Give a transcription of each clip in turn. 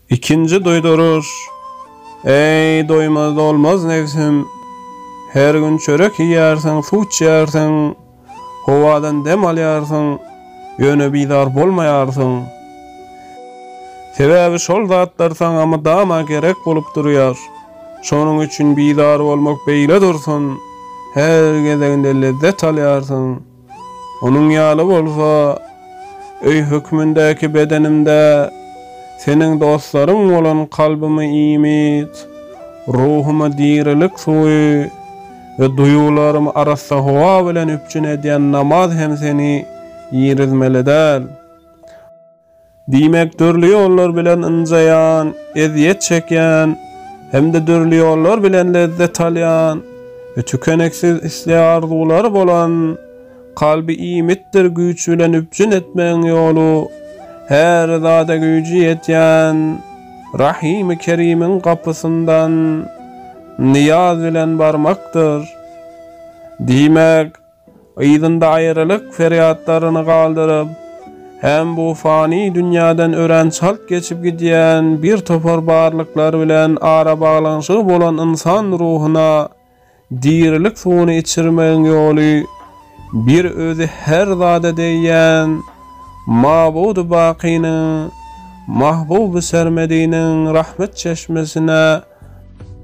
İkinci doydurur. Ey doymaz olmaz nefsim. Her gün çörek ýersiň, su içýärsiň, howadan dem alýarsyň, ýöne bizar bolmaýarsyň. Sebäbi şol zatlar saňa dama gerek bolup durýar. Şonuň üçin bizar bolmak beýle dursun. Her gezeginde lezzet alýarsyň. Onuň ýaly bolsa, öý hükmündäki bedenimde seniň dostlaryň bolan kalbymy ýymit, ruhumy dirilik suwy we duýularym arasynda howa bilen üpçün edýän namaz hem seni ýirizmeledär. Diýmek dörli ýollar bilen ynjaýan, eziyet çekýän, hemde dörli ýollar bilen lezzet alýan we tükeneksiz isle arzuwlary bolan kalbi ýymitdir güýç bilen üpçün etmeň ýolu. Her zada güýji ýetýän Rahim-i Kerim'in kapısından niyaz bilen barmakdır. Diýmek, ýyzynda aýrylyk feryatlaryny galdyryp, hem bu fani dünýäden ören çalt geçip gidýän bir topar barlyklar bilen ara baglanyşy bolan insan ruhuna dirilik suwuny içirmeň ýoly, bir özü her zada diýen Mabud-u Baqinin, Mahbub-u Sermedi'nin rahmet çeşmesine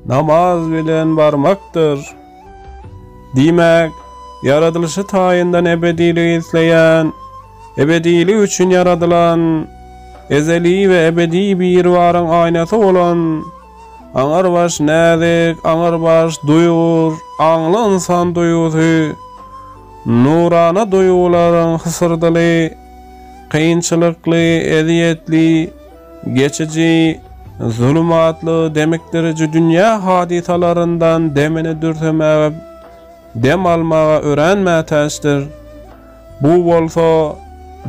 namaz bilen barmakdır. Diýmek, yaradılışı taýyndan ebediliği isleyen, ebediliği üçün yaradılan, ezeli ve ebedi bir varın aynası olan, aňar baş näzik, aňar baş duýur, aňly insan duýusy, nurana duýularyň hysyrdyly, kıyınçılıklı, eziyetli, geçici, zulümatlı demektirici dünya hadisalarından demini dürtmeye, dem almaya öğrenmeye Bu bolsa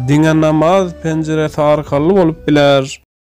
dine namaz penceresi arkalı bolup biler.